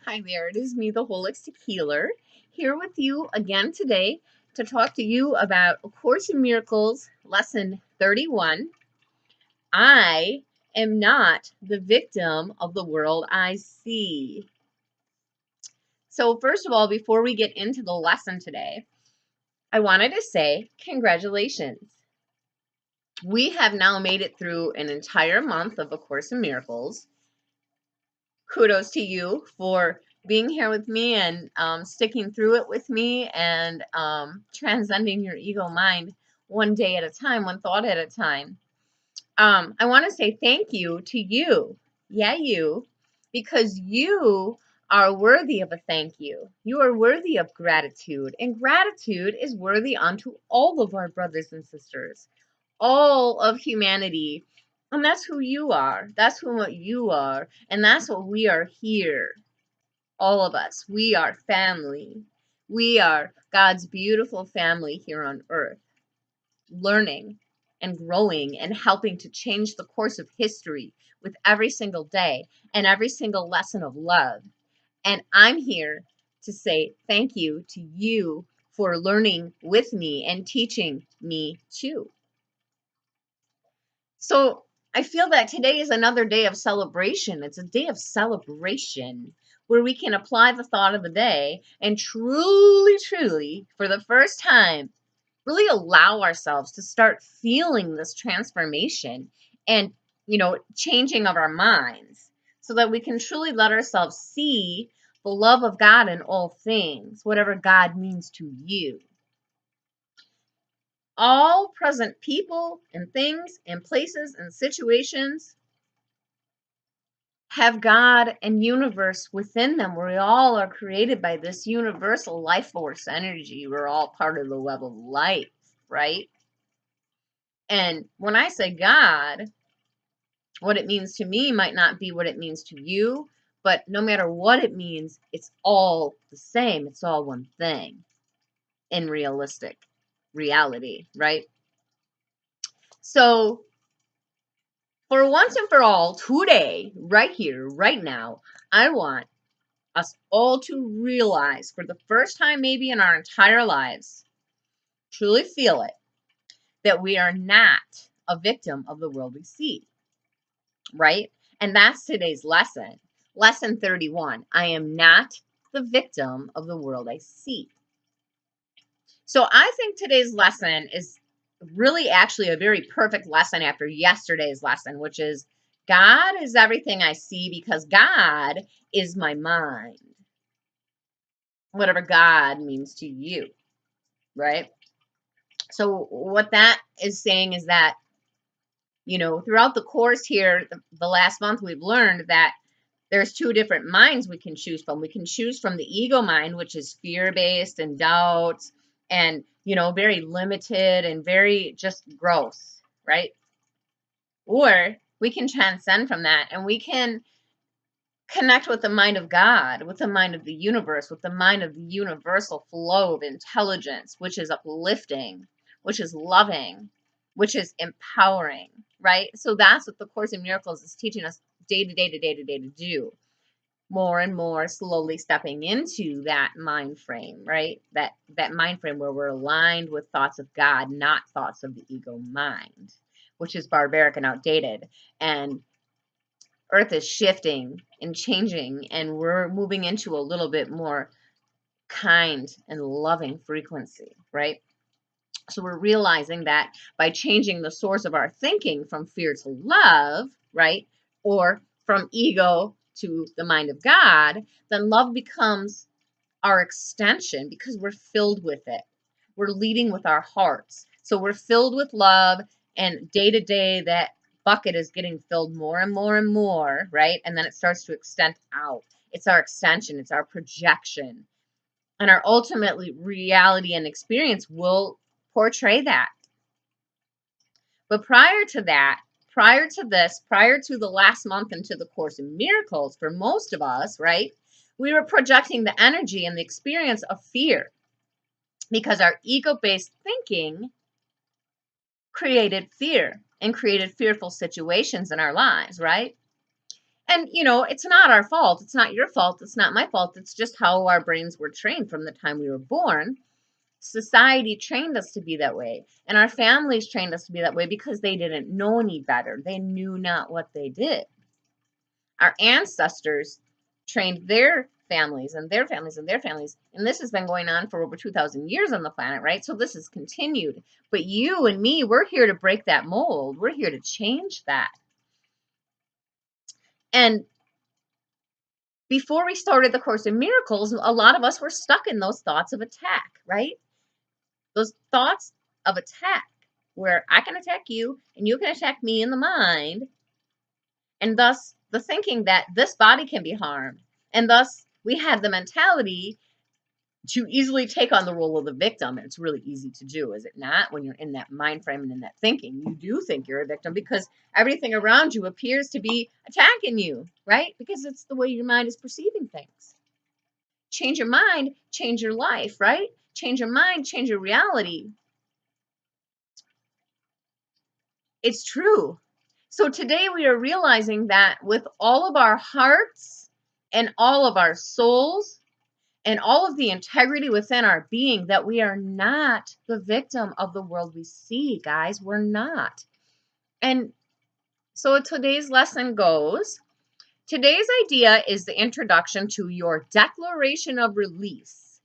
Hi there, it is me, the Holistic Healer, here with you again today to talk to you about A Course in Miracles, Lesson 31. I am not the victim of the world I see. So first of all, before we get into the lesson today, I wanted to say congratulations. We have now made it through an entire month of A Course in Miracles. Kudos to you for being here with me and sticking through it with me and transcending your ego mind one day at a time, one thought at a time. I want to say thank you to you. Yeah, you, because you are worthy of a thank you. You are worthy of gratitude, and gratitude is worthy unto all of our brothers and sisters, all of humanity. And that's who you are. That's who you are. And that's what we are here. All of us. We are family. We are God's beautiful family here on earth, learning and growing and helping to change the course of history with every single day and every single lesson of love. And I'm here to say thank you to you for learning with me and teaching me too. So I feel that today is another day of celebration. It's a day of celebration where we can apply the thought of the day and truly, for the first time, really allow ourselves to start feeling this transformation and, changing of our minds so that we can truly let ourselves see the love of God in all things, whatever God means to you. All present people and things and places and situations have God and universe within them. We all are created by this universal life force energy. We're all part of the web of life, right? And when I say God, what it means to me might not be what it means to you, but no matter what it means, it's all the same. It's all one thing in realistic reality, right? So for once and for all, today, right here, right now, I want us all to realize for the first time maybe in our entire lives, truly feel it, that we are not a victim of the world we see, right? And that's today's lesson. Lesson 31. I am not the victim of the world I see. So I think today's lesson is really actually a very perfect lesson after yesterday's lesson, which is God is everything I see because God is my mind. Whatever God means to you, right? So what that is saying is that, throughout the course here, the last month, we've learned that there's two different minds we can choose from. We can choose from the ego mind, which is fear-based and doubts and, very limited and very just gross, right? Or we can transcend from that and we can connect with the mind of God, with the mind of the universe, with the mind of the universal flow of intelligence, which is uplifting, which is loving, which is empowering, right? So that's what the Course in Miracles is teaching us day to day to day to day to do. More and more slowly stepping into that mind frame, right? That mind frame where we're aligned with thoughts of God, not thoughts of the ego mind, which is barbaric and outdated. And Earth is shifting and changing, and we're moving into a little bit more kind and loving frequency, right? So we're realizing that by changing the source of our thinking from fear to love, right? Or from ego to the mind of God, then love becomes our extension because we're filled with it. We're leading with our hearts. So we're filled with love, and day to day, that bucket is getting filled more and more and more, right? And then it starts to extend out. It's our extension, it's our projection. And our ultimate reality and experience will portray that. But prior to that, prior to this, prior to the last month into the Course in Miracles, for most of us, right, we were projecting the energy and the experience of fear because our ego-based thinking created fear and created fearful situations in our lives, right? And, you know, it's not our fault. It's not your fault. It's not my fault. It's just how our brains were trained from the time we were born. Society trained us to be that way. And our families trained us to be that way because they didn't know any better. They knew not what they did. Our ancestors trained their families and their families and their families. And this has been going on for over 2,000 years on the planet, right? So this has continued. But you and me, we're here to break that mold. We're here to change that. And before we started the Course in Miracles, a lot of us were stuck in those thoughts of attack, right? Those thoughts of attack where I can attack you and you can attack me in the mind. And thus the thinking that this body can be harmed. And thus we had the mentality to easily take on the role of the victim. And it's really easy to do, is it not? When you're in that mind frame and in that thinking, you do think you're a victim because everything around you appears to be attacking you, right? Because it's the way your mind is perceiving things. Change your mind, change your life, right? Change your mind, change your reality. It's true. So today we are realizing that with all of our hearts and all of our souls, and all of the integrity within our being, that we are not the victim of the world we see, guys. We're not. And so today's lesson goes, today's idea is the introduction to your declaration of release.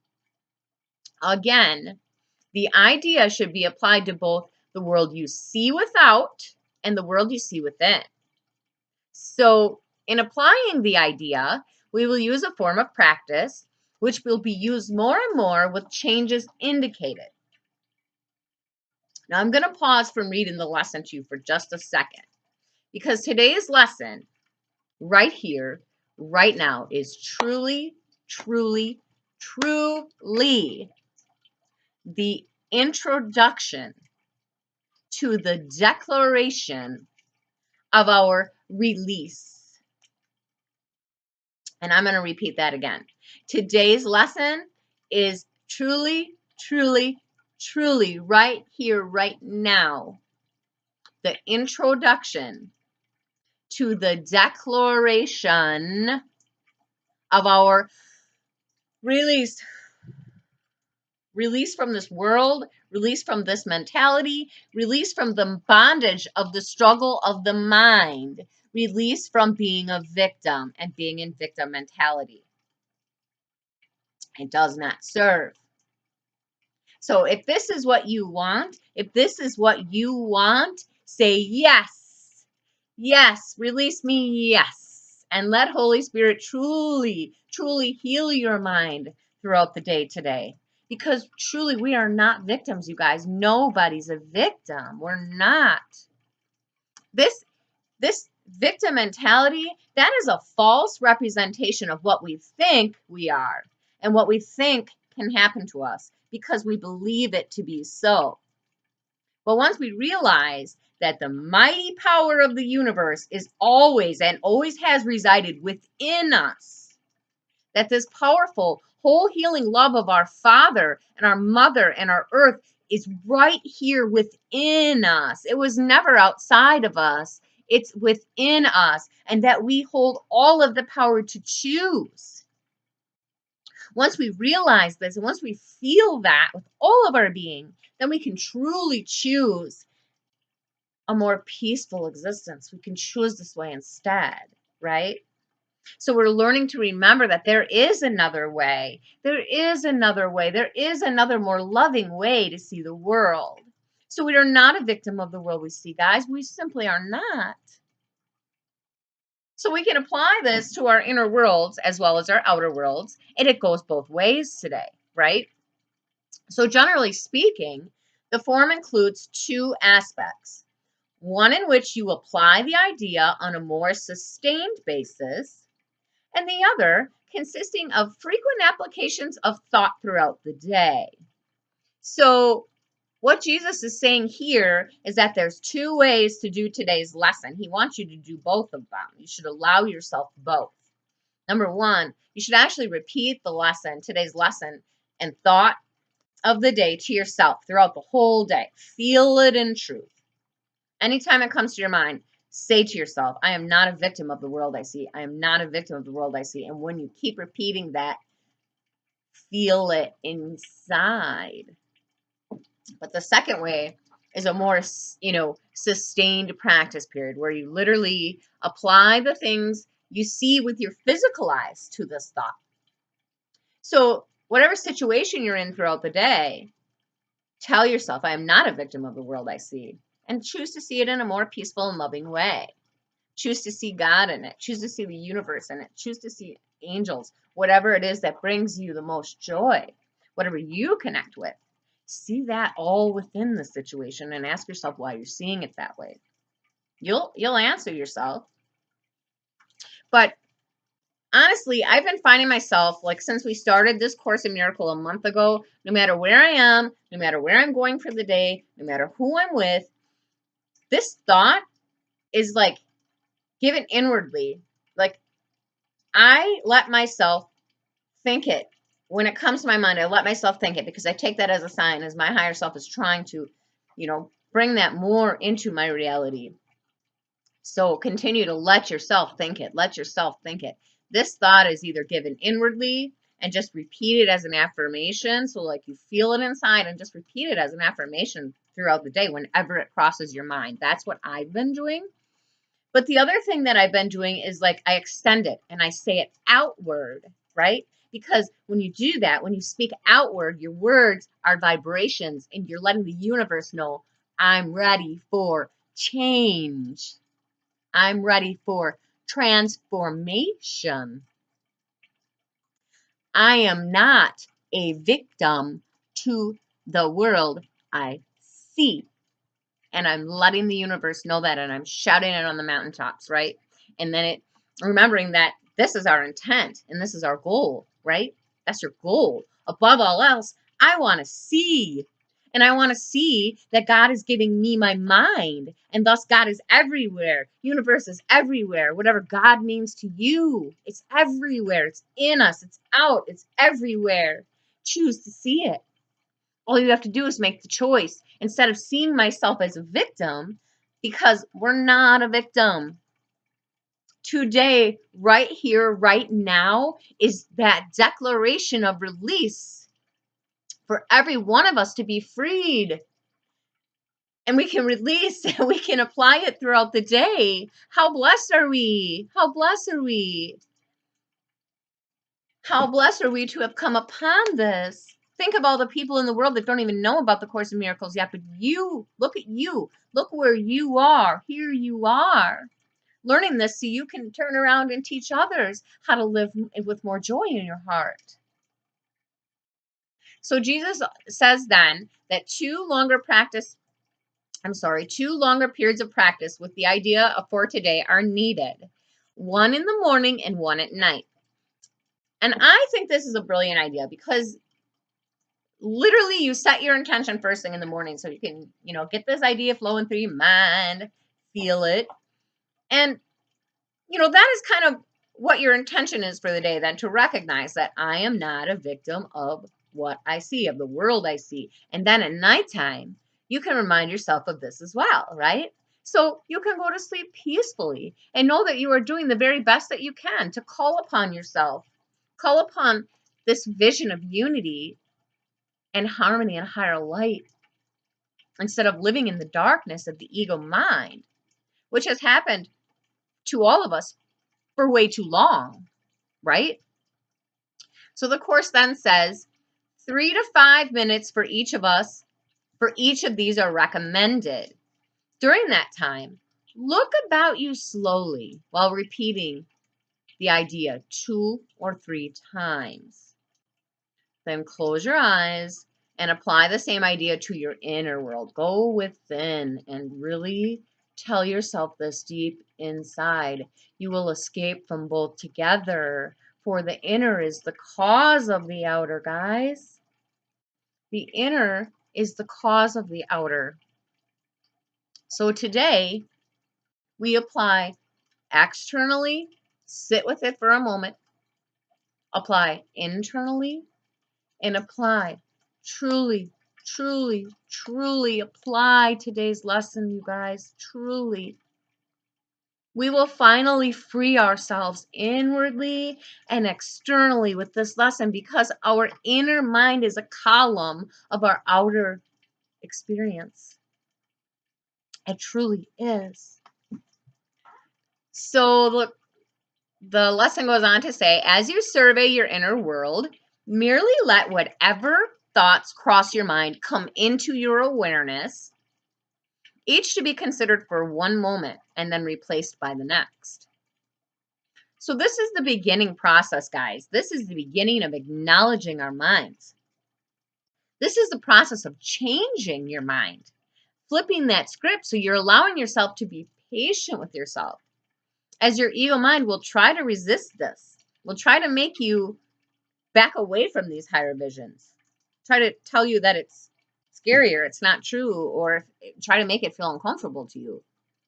Again, the idea should be applied to both the world you see without and the world you see within. So in applying the idea, we will use a form of practice which will be used more and more with changes indicated. Now I'm going to pause from reading the lesson to you for just a second, because today's lesson right here, right now, is truly, truly, truly the introduction to the declaration of our release. And I'm going to repeat that again. Today's lesson is truly, truly, truly right here, right now, the introduction to the declaration of our release. Release from this world, release from this mentality, release from the bondage of the struggle of the mind, release from being a victim and being in victim mentality. It does not serve. So if this is what you want, say yes. Yes, release me, yes. And let Holy Spirit truly, truly heal your mind throughout the day today. Because truly, we are not victims, you guys. Nobody's a victim. We're not. This victim mentality, that is a false representation of what we think we are and what we think can happen to us because we believe it to be so. But once we realize that the mighty power of the universe is always and always has resided within us, that this powerful, whole healing love of our Father and our Mother and our earth is right here within us. It was never outside of us. It's within us, and that we hold all of the power to choose. Once we realize this, and once we feel that with all of our being, then we can truly choose a more peaceful existence. We can choose this way instead, right? So we're learning to remember that there is another way. There is another way. There is another more loving way to see the world. So we are not a victim of the world we see, guys. We simply are not. So we can apply this to our inner worlds as well as our outer worlds, and it goes both ways today, right? So generally speaking, the form includes two aspects. One in which you apply the idea on a more sustained basis, and the other consisting of frequent applications of thought throughout the day. So what Jesus is saying here is that there's two ways to do today's lesson. He wants you to do both of them. You should allow yourself both. Number one, you should actually repeat the lesson, today's lesson, and thought of the day to yourself throughout the whole day. Feel it in truth. Anytime it comes to your mind, Say to yourself, I am not a victim of the world I see. I am not a victim of the world I see. And when you keep repeating that, feel it inside. But the second way is a more, sustained practice period where you literally apply the things you see with your physical eyes to this thought. So, whatever situation you're in throughout the day, tell yourself, I am not a victim of the world I see, and choose to see it in a more peaceful and loving way. Choose to see God in it. Choose to see the universe in it. Choose to see angels, whatever it is that brings you the most joy, whatever you connect with. See that all within the situation and ask yourself why you're seeing it that way. You'll answer yourself. But honestly, I've been finding myself, like, since we started this Course in Miracle a month ago, no matter where I am, no matter where I'm going for the day, no matter who I'm with, this thought is like given inwardly. Like, I let myself think it. When it comes to my mind, I let myself think it because I take that as a sign, as my higher self is trying to, bring that more into my reality. So continue to let yourself think it. Let yourself think it. This thought is either given inwardly and just repeat it as an affirmation. So, like, you feel it inside and just repeat it as an affirmation throughout the day whenever it crosses your mind. That's what I've been doing. But the other thing that I've been doing is, like, I extend it and I say it outward, right? Because when you do that, when you speak outward, your words are vibrations and you're letting the universe know, I'm ready for change. I'm ready for transformation. I am not a victim to the world I see. And I'm letting the universe know that, and I'm shouting it on the mountaintops, right? And then remembering that this is our intent and this is our goal, right? That's your goal. Above all else, I want to see. And I want to see that God is giving me my mind, and thus God is everywhere. Universe is everywhere. Whatever God means to you, it's everywhere. It's in us. It's out. It's everywhere. Choose to see it. All you have to do is make the choice instead of seeing myself as a victim, because we're not a victim. Today, right here, right now, is that declaration of release for every one of us to be freed. And we can release and we can apply it throughout the day. How blessed are we? How blessed are we? How blessed are we to have come upon this? Think of all the people in the world that don't even know about the Course in Miracles yet, but you, look at you. Look where you are. Here you are. Learning this so you can turn around and teach others how to live with more joy in your heart. So Jesus says then that two longer periods of practice with the idea for today are needed. One in the morning and one at night. And I think this is a brilliant idea because literally you set your intention first thing in the morning so you can, get this idea flowing through your mind, feel it. And, that is kind of what your intention is for the day then, to recognize that I am not a victim of what I see, of the world I see. And then at nighttime, you can remind yourself of this as well, right? So you can go to sleep peacefully and know that you are doing the very best that you can to call upon yourself, call upon this vision of unity and harmony and higher light, instead of living in the darkness of the ego mind, which has happened to all of us for way too long, right? So the Course then says 3 to 5 minutes for each of us, for each of these are recommended. During that time, look about you slowly while repeating the idea 2 or 3 times. Then close your eyes and apply the same idea to your inner world. Go within and really tell yourself this deep inside. You will escape from both together, for the inner is the cause of the outer, guys. The inner is the cause of the outer. So today, we apply externally, sit with it for a moment, apply internally, and apply. Truly, truly, truly apply today's lesson, you guys. Truly. We will finally free ourselves inwardly and externally with this lesson because our inner mind is a column of our outer experience. It truly is. So look, the lesson goes on to say, as you survey your inner world, merely let whatever thoughts cross your mind come into your awareness, each to be considered for one moment and then replaced by the next. So this is the beginning process, guys. This is the beginning of acknowledging our minds. This is the process of changing your mind, flipping that script so you're allowing yourself to be patient with yourself, as your ego mind will try to resist this, will try to make you back away from these higher visions, try to tell you that it's scary or it's not true, or try to make it feel uncomfortable to you,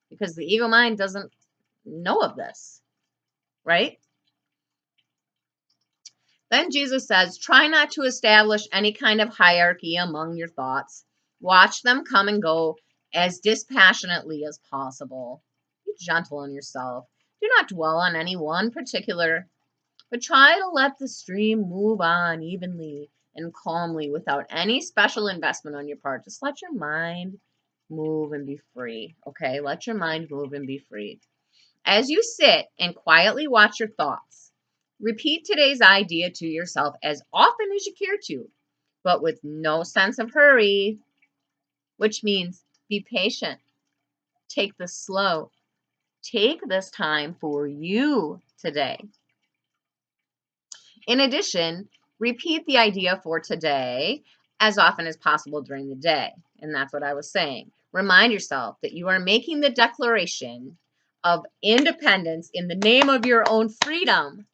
because the ego mind doesn't know of this, right? Then Jesus says, try not to establish any kind of hierarchy among your thoughts. Watch them come and go as dispassionately as possible. Be gentle on yourself. Do not dwell on any one particular, but try to let the stream move on evenly and calmly without any special investment on your part. Just let your mind move and be free, okay? Let your mind move and be free. As you sit and quietly watch your thoughts, repeat today's idea to yourself as often as you care to, but with no sense of hurry, which means be patient. Take this slow. Take this time for you today. In addition, repeat the idea for today as often as possible during the day. And that's what I was saying. Remind yourself that you are making the declaration of independence in the name of your own freedom.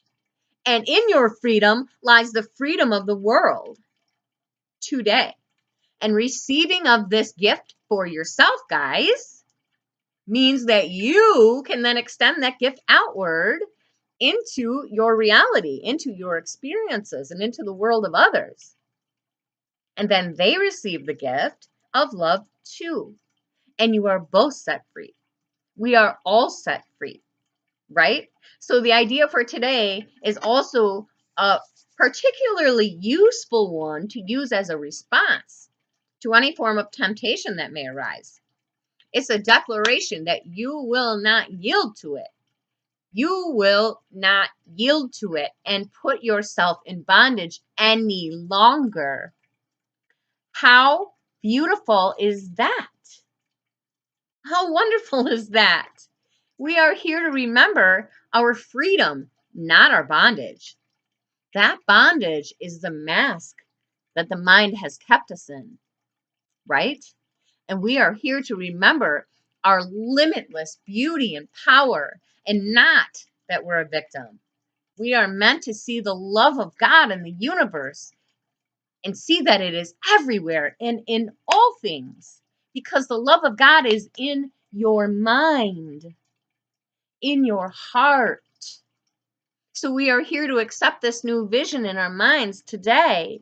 And in your freedom lies the freedom of the world today. And receiving of this gift for yourself, guys, means that you can then extend that gift outward into your reality, into your experiences, and into the world of others. And then they receive the gift of love too. And you are both set free. We are all set free, right? So the idea for today is also a particularly useful one to use as a response to any form of temptation that may arise. It's a declaration that you will not yield to it. You will not yield to it and put yourself in bondage any longer. How beautiful is that? How wonderful is that? We are here to remember our freedom, not our bondage. That bondage is the mask that the mind has kept us in, right? And we are here to remember our limitless beauty and power, and not that we're a victim. We are meant to see the love of God in the universe and see that it is everywhere and in all things, because the love of God is in your mind, in your heart. So we are here to accept this new vision in our minds today,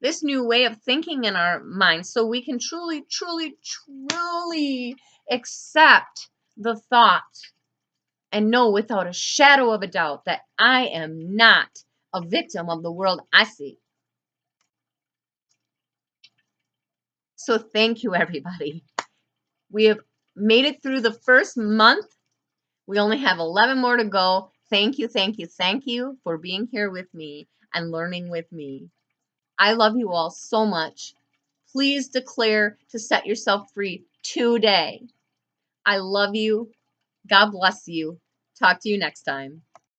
this new way of thinking in our minds, so we can truly, truly, truly accept the thought and know without a shadow of a doubt that I am not a victim of the world I see. So thank you, everybody. We have made it through the first month. We only have 11 more to go. Thank you, thank you, thank you for being here with me and learning with me. I love you all so much. Please declare to set yourself free today. I love you. God bless you. Talk to you next time.